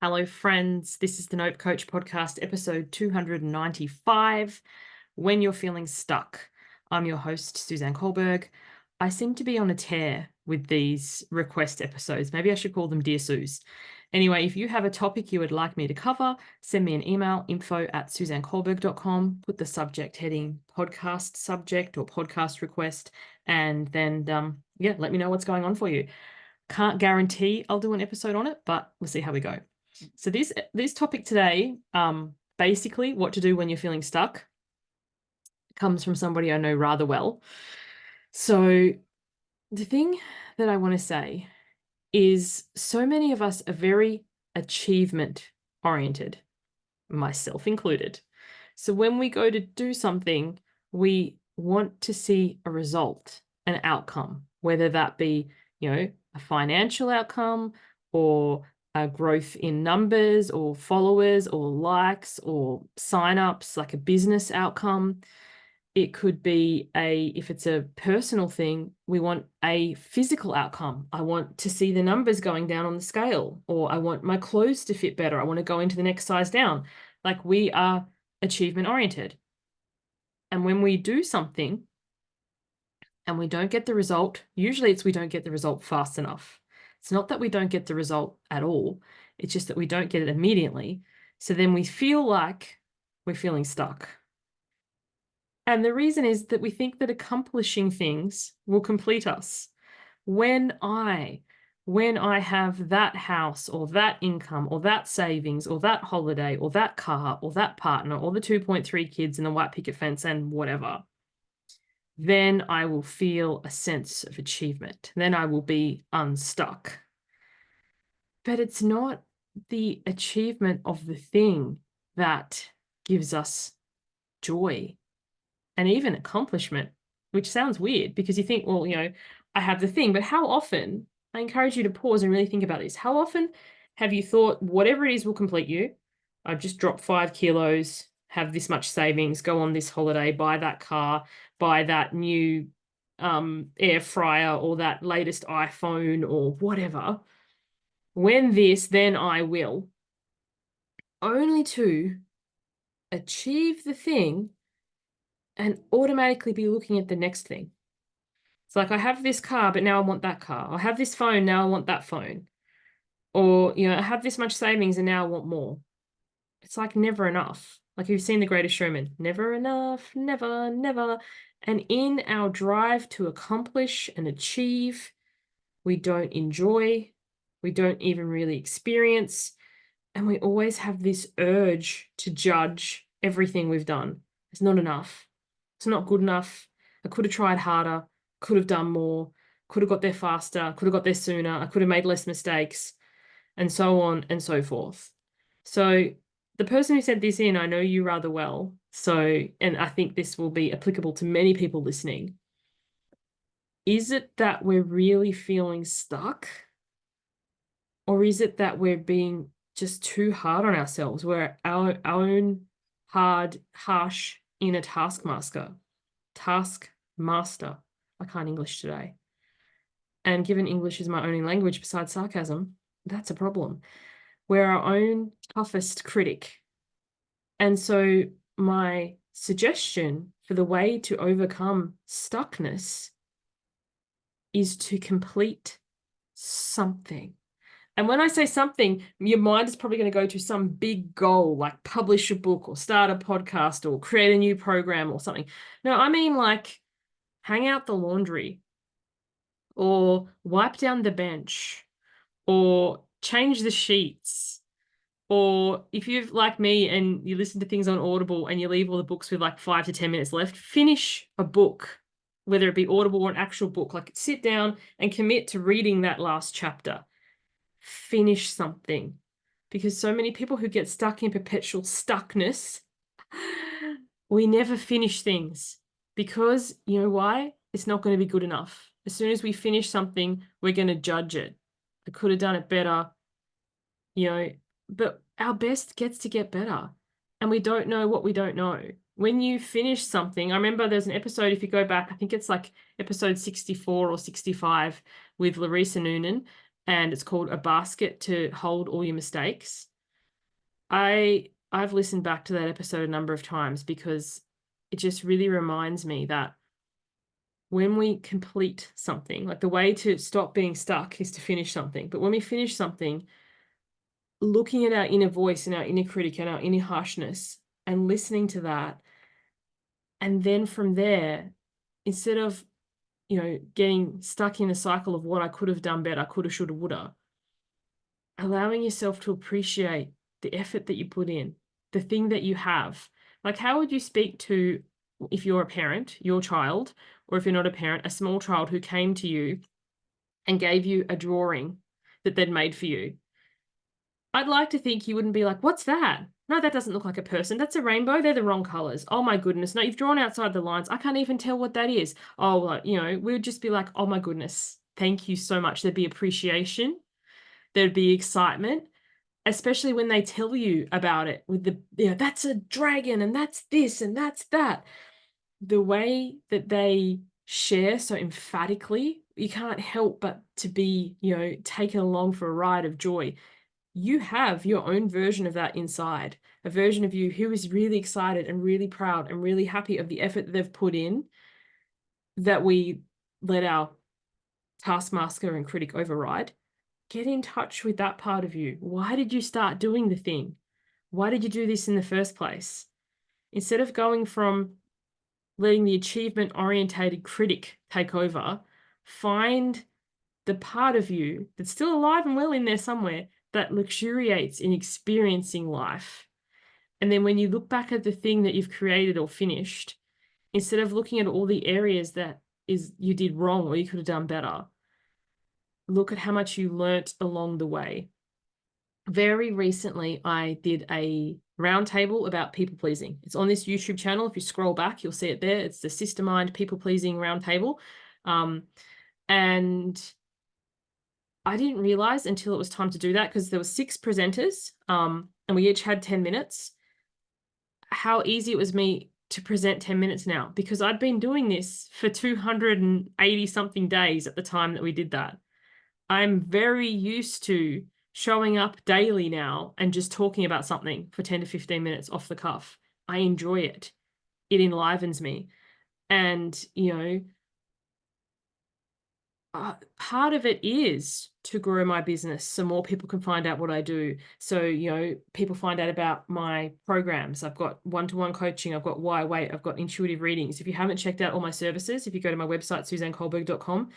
Hello, friends. This is the Nope Coach Podcast, episode 295, When You're Feeling Stuck. I'm your host, Suzanne Culberg. I seem to be on a tear with these request episodes. Maybe I should call them Dear Suze. Anyway, if you have a topic you would like me to cover, send me an email, info@suzanneculberg.com, put the subject heading podcast subject or podcast request, and then, let me know what's going on for you. Can't guarantee I'll do an episode on it, but we'll see how we go. So this topic today, basically what to do when you're feeling stuck, comes from somebody I know rather well. So the thing that I want to say is so many of us are very achievement oriented, myself included. So when we go to do something, we want to see a result, an outcome, whether that be, a financial outcome or a growth in numbers or followers or likes or signups, like a business outcome. It could be if it's a personal thing, we want a physical outcome. I want to see the numbers going down on the scale, or I want my clothes to fit better. I want to go into the next size down. Like, we are achievement oriented. And when we do something and we don't get the result, usually we don't get the result fast enough. It's not that we don't get the result at all. It's just that we don't get it immediately. So then we feel like we're feeling stuck. And the reason is that we think that accomplishing things will complete us. When I have that house or that income or that savings or that holiday or that car or that partner or the 2.3 kids and the white picket fence and whatever, then I will feel a sense of achievement. Then I will be unstuck. But it's not the achievement of the thing that gives us joy and even accomplishment, which sounds weird because you think, well, I have the thing, but how often, I encourage you to pause and really think about this. How often have you thought whatever it is will complete you? I've just dropped 5 kilos, have this much savings, go on this holiday, buy that car, buy that new air fryer or that latest iPhone or whatever. When this, then I will. Only to achieve the thing and automatically be looking at the next thing. It's like, I have this car, but now I want that car. I have this phone, now I want that phone. Or, I have this much savings and now I want more. It's like never enough. Like, you've seen The Greatest Showman. Never enough, never, never. And in our drive to accomplish and achieve, we don't enjoy, we don't even really experience, and we always have this urge to judge everything we've done. It's not enough. It's not good enough. I could have tried harder, could have done more, could have got there faster, could have got there sooner, I could have made less mistakes, and so on and so forth. So the person who sent this in, I know you rather well. So, and I think this will be applicable to many people listening. Is it that we're really feeling stuck? Or is it that we're being just too hard on ourselves? We're our own harsh inner taskmaster. I can't English today. And given English is my only language besides sarcasm, that's a problem. We're our own toughest critic. And so my suggestion for the way to overcome stuckness is to complete something. And when I say something, your mind is probably going to go to some big goal, like publish a book or start a podcast or create a new program or something. No, I mean, like, hang out the laundry or wipe down the bench or change the sheets. Or if you're like me and you listen to things on Audible and you leave all the books with like 5 to 10 minutes left, finish a book, whether it be Audible or an actual book. Like, sit down and commit to reading that last chapter. Finish something, because so many people who get stuck in perpetual stuckness, we never finish things because, you know why? It's not going to be good enough. As soon as we finish something, we're going to judge it. I could have done it better, but our best gets to get better, and we don't know what we don't know. When you finish something, I remember there's an episode, if you go back, I think it's like episode 64 or 65 with Larissa Noonan, and it's called A Basket to Hold All Your Mistakes. I've listened back to that episode a number of times because it just really reminds me that when we complete something, like the way to stop being stuck is to finish something. But when we finish something, looking at our inner voice and our inner critic and our inner harshness and listening to that, and then from there, instead of, getting stuck in a cycle of what I could have done better, coulda, shoulda, woulda, allowing yourself to appreciate the effort that you put in, the thing that you have. Like, how would you speak to, if you're a parent, your child, or if you're not a parent, a small child who came to you and gave you a drawing that they'd made for you? I'd like to think you wouldn't be like, "What's that? No, that doesn't look like a person. That's a rainbow. They're the wrong colors. Oh my goodness. No, you've drawn outside the lines. I can't even tell what that is." Oh, well, we would just be like, "Oh my goodness. Thank you so much." There'd be appreciation. There'd be excitement, especially when they tell you about it with that's a dragon and that's this and that's that. The way that they share so emphatically, you can't help but to be, taken along for a ride of joy. You have your own version of that inside, a version of you who is really excited and really proud and really happy of the effort that they've put in, that we let our taskmaster and critic override. Get in touch with that part of you. Why did you start doing the thing? Why did you do this in the first place? Instead of going from letting the achievement orientated critic take over, find the part of you that's still alive and well in there somewhere that luxuriates in experiencing life. And then when you look back at the thing that you've created or finished, instead of looking at all the areas that is you did wrong or you could have done better, look at how much you learnt along the way. Very recently, I did a roundtable about people pleasing. It's on this YouTube channel. If you scroll back, you'll see it there. It's the Sister Mind People Pleasing Roundtable. And I didn't realize until it was time to do that, because there were 6 presenters, and we each had 10 minutes, how easy it was me to present 10 minutes now, because I'd been doing this for 280 something days at the time that we did that. I'm very used to showing up daily now and just talking about something for 10 to 15 minutes off the cuff. I enjoy it. It enlivens me. And, part of it is to grow my business so more people can find out what I do. So, people find out about my programs. I've got one-to-one coaching. I've got Why Wait. I've got intuitive readings. If you haven't checked out all my services, if you go to my website, SuzanneCulberg.com,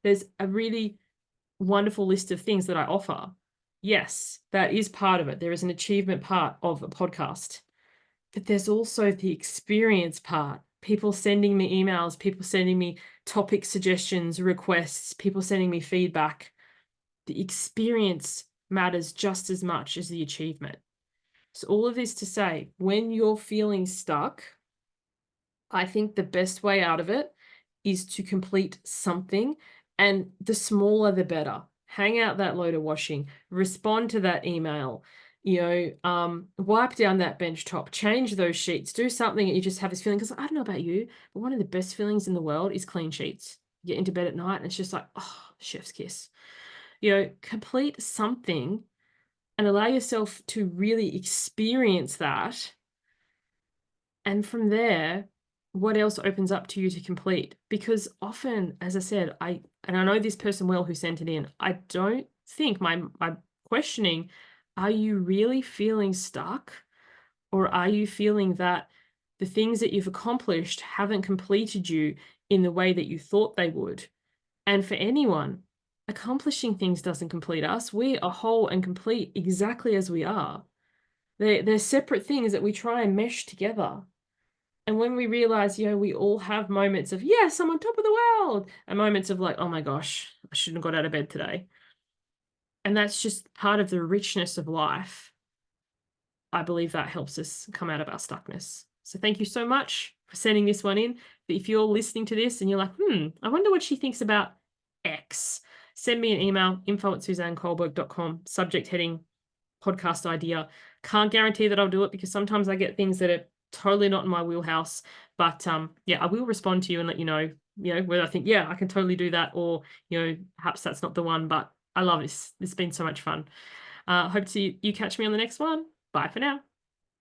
there's a really wonderful list of things that I offer. Yes, that is part of it. There is an achievement part of a podcast, but there's also the experience part. People sending me emails, people sending me topic suggestions, requests, people sending me feedback. The experience matters just as much as the achievement. So all of this to say, when you're feeling stuck, I think the best way out of it is to complete something, and the smaller the better. Hang out that load of washing, respond to that email, wipe down that bench top, change those sheets, do something that you just have this feeling. Because I don't know about you, but one of the best feelings in the world is clean sheets. You get into bed at night and it's just like, oh, chef's kiss. Complete something and allow yourself to really experience that. And from there, what else opens up to you to complete? Because often, as I said, I know this person well who sent it in. I don't think my questioning, are you really feeling stuck? Or are you feeling that the things that you've accomplished haven't completed you in the way that you thought they would? And for anyone, accomplishing things doesn't complete us. We are whole and complete exactly as we are. They're separate things that we try and mesh together. And when we realize, we all have moments of, yes, I'm on top of the world, and moments of like, oh my gosh, I shouldn't have got out of bed today. And that's just part of the richness of life. I believe that helps us come out of our stuckness. So thank you so much for sending this one in. If you're listening to this and you're like, I wonder what she thinks about X, send me an email, info@SuzanneCulberg.com, subject heading, podcast idea. Can't guarantee that I'll do it, because sometimes I get things that are totally not in my wheelhouse. But I will respond to you and let you know, whether I think, I can totally do that, or, perhaps that's not the one. But I love this. It's been so much fun. Hope to you catch me on the next one. Bye for now.